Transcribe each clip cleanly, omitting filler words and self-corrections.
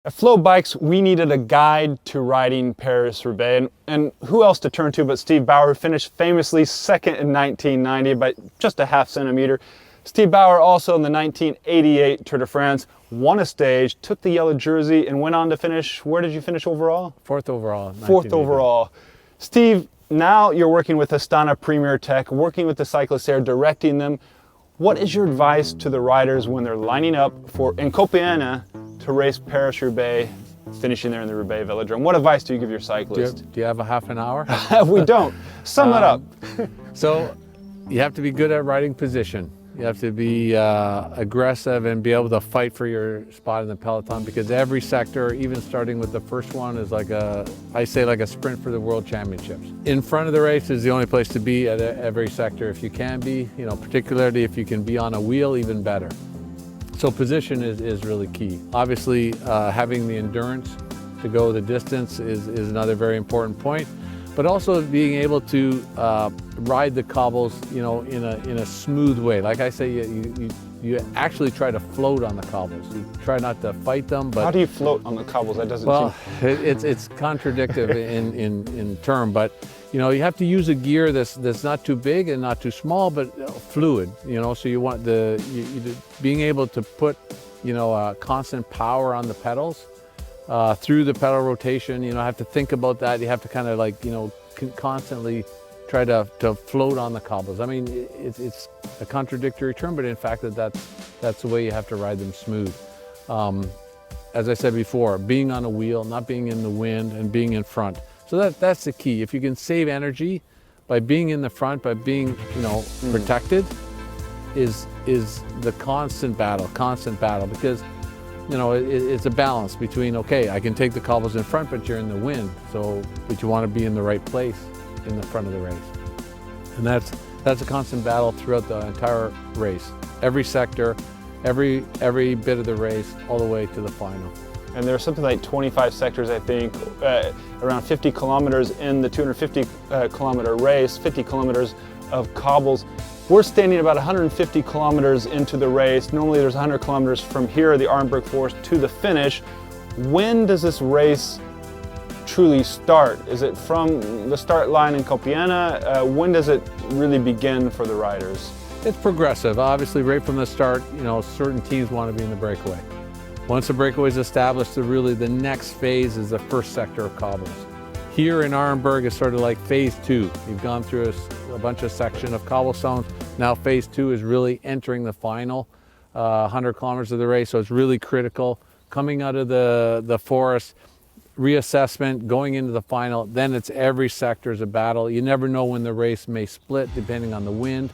At FloBikes, we needed a guide to riding Paris-Roubaix, and who else to turn to but Steve Bauer, who finished famously second in 1990 by just a half centimeter. Steve Bauer also in the 1988 Tour de France won a stage, took the yellow jersey, and went on to finish, where did you finish overall? Fourth overall. Fourth overall. Steve, now you're working with Astana Premier Tech, working with the cyclists there, directing them. What is your advice to the riders when they're lining up for in Copenhagen to race Paris-Roubaix, finishing there in the Roubaix Velodrome? What advice do you give your cyclists? Do you have a half an hour? We don't. Sum it up. So you have to be good at riding position. You have to be aggressive and be able to fight for your spot in the peloton, because every sector, even starting with the first one, is like I say like a sprint for the World Championships. In front of the race is the only place to be at every sector if you can be, particularly if you can be on a wheel, even better. So position is really key. Obviously, having the endurance to go the distance is another very important point. But also being able to ride the cobbles, in a smooth way. Like I say, you actually try to float on the cobbles. You try not to fight them. But how do you float on the cobbles? That doesn't. Well, it's contradictive in term, but you have to use a gear that's not too big and not too small, but fluid. So you want being able to put constant power on the pedals. Through the pedal rotation, have to think about that. You have to kind of constantly try to float on the cobbles. I mean, it's a contradictory term, but in fact that's the way you have to ride them smooth. As I said before, being on a wheel, not being in the wind, and being in front. So that's the key. If you can save energy by being in the front, by being protected, is the constant battle, because it's a balance between, okay, I can take the cobbles in front, but you're in the wind. But you want to be in the right place in the front of the race. And that's a constant battle throughout the entire race. Every sector, every bit of the race, all the way to the final. And there's something like 25 sectors, I think, around 50 kilometers in the 250 kilometer race, 50 kilometers of cobbles. We're standing about 150 kilometers into the race. Normally there's 100 kilometers from here, the Arnberg Forest, to the finish. When does this race truly start? Is it from the start line in Copenhagen? When does it really begin for the riders? It's progressive. Obviously, right from the start, certain teams want to be in the breakaway. Once the breakaway is established, the next phase is the first sector of cobbles. Here in Arnberg is sort of like phase 2. You've gone through a bunch of section of cobblestones. Now phase 2 is really entering the final 100 kilometers of the race, so it's really critical. Coming out of the forest, reassessment, going into the final, then it's every sector is a battle. You never know when the race may split depending on the wind.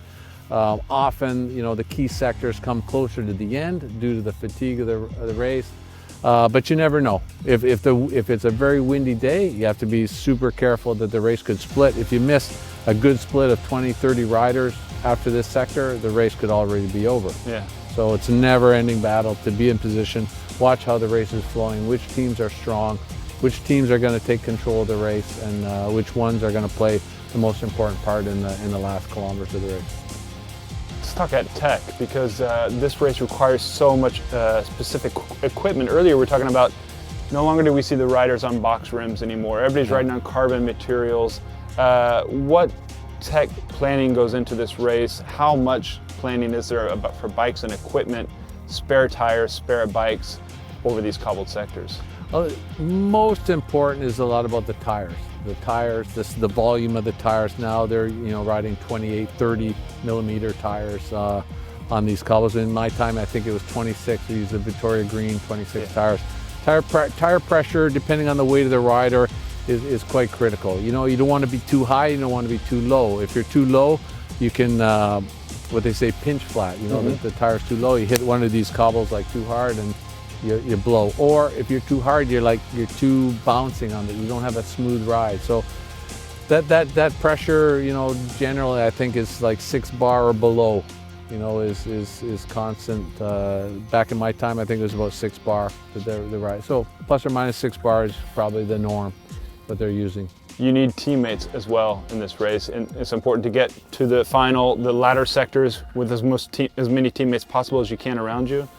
Often, the key sectors come closer to the end due to the fatigue of the race. But you never know. If it's a very windy day, you have to be super careful that the race could split. If you miss a good split of 20, 30 riders after this sector, the race could already be over. Yeah. So it's a never-ending battle to be in position, watch how the race is flowing, which teams are strong, which teams are going to take control of the race, and which ones are going to play the most important part in the last kilometers of the race. Let's talk at tech, because this race requires so much specific equipment. Earlier we were talking about no longer do we see the riders on box rims anymore. Everybody's riding on carbon materials. What tech planning goes into this race? How much planning is there for bikes and equipment, spare tires, spare bikes over these cobbled sectors? Most important is a lot about the tires. The tires, the volume of the tires now, they're riding 28, 30 millimeter tires on these cobbles. In my time, I think it was 26. We used the Victoria Green 26 tires. Tire pressure, depending on the weight of the rider, is quite critical. You don't want to be too high, you don't want to be too low. If you're too low, you can, what they say, pinch flat. The tire's too low, you hit one of these cobbles like too hard and you blow. Or if you're too hard, you're too bouncing on it. You don't have a smooth ride. So that pressure, generally I think is like 6 bar or below. Is constant. Back in my time, I think it was about 6 bar the ride. So plus or minus 6 bar is probably the norm that they're using. You need teammates as well in this race, and it's important to get to the final, the latter sectors, with as many teammates possible as you can around you.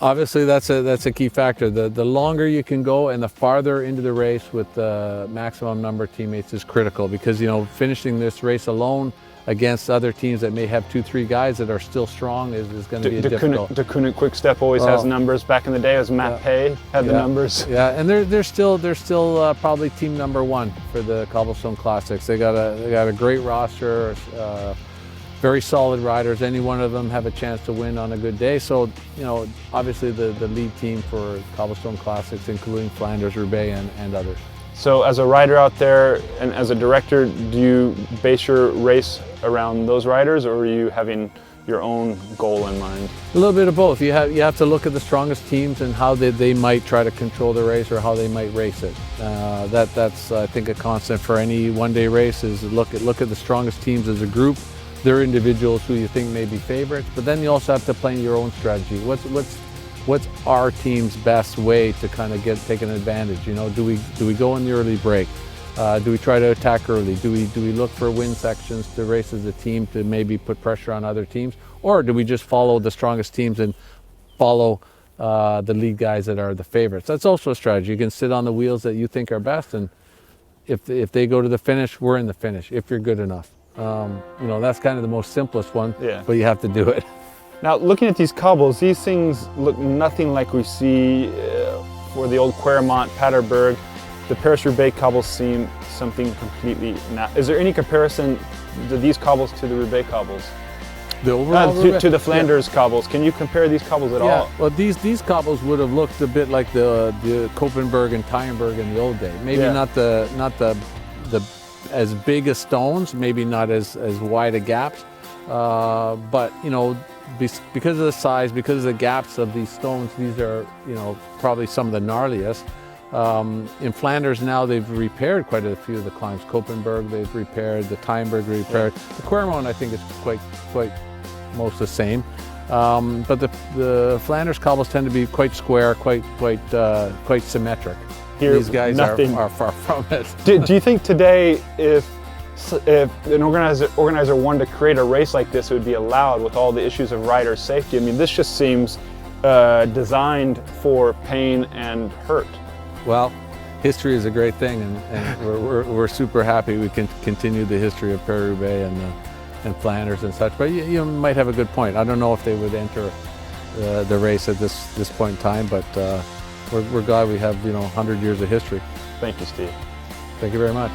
Obviously, that's a key factor. The longer you can go and the farther into the race with the maximum number of teammates is critical, because finishing this race alone against other teams that may have 2-3 guys that are still strong is going to be difficult. The Kunit Quick Step always has numbers. Back in the day, as Matt Pay had the numbers. Yeah, and they're still probably team number one for the Cobblestone Classics. They got a great roster. Very solid riders. Any one of them have a chance to win on a good day. So, obviously the lead team for Cobblestone Classics, including Flanders, Roubaix, and others. So as a rider out there and as a director, do you base your race around those riders, or are you having your own goal in mind? A little bit of both. You have to look at the strongest teams and how they might try to control the race or how they might race it. That's I think a constant for any one-day race is look at the strongest teams as a group. There are individuals who you think may be favorites, but then you also have to plan your own strategy. What's our team's best way to kind of take an advantage? Do we go in the early break? Do we try to attack early? Do we look for win sections to race as a team to maybe put pressure on other teams? Or do we just follow the strongest teams and follow the lead guys that are the favorites? That's also a strategy. You can sit on the wheels that you think are best, and if they go to the finish, we're in the finish, if you're good enough. That's kind of the most simplest one, but you have to do it. Now, looking at these cobbles, these things look nothing like we see for the old Quaremont, Paterberg. The Paris-Roubaix cobbles seem something completely Is there any comparison to these cobbles to the Roubaix cobbles? The overall to the Flanders cobbles. Can you compare these cobbles at all? Well, these cobbles would have looked a bit like the Koppenberg and Tyenberg in the old day. Maybe not the as big as stones, maybe not as wide a gaps, but because of the size, because of the gaps of these stones, these are probably some of the gnarliest. In Flanders now they've repaired quite a few of the climbs. Koppenberg they've repaired, the Tyenberg repaired. The Quaremont I think is quite most the same, but the Flanders cobbles tend to be quite square, quite symmetric. Here, these guys are far from it. Do you think today, if an organizer wanted to create a race like this, it would be allowed with all the issues of rider safety? I mean, this just seems designed for pain and hurt. Well, history is a great thing, and we're super happy we can continue the history of Paris-Roubaix and Flanders and such. But you might have a good point. I don't know if they would enter the race at this point in time, but we're glad we have 100 years of history. Thank you, Steve. Thank you very much.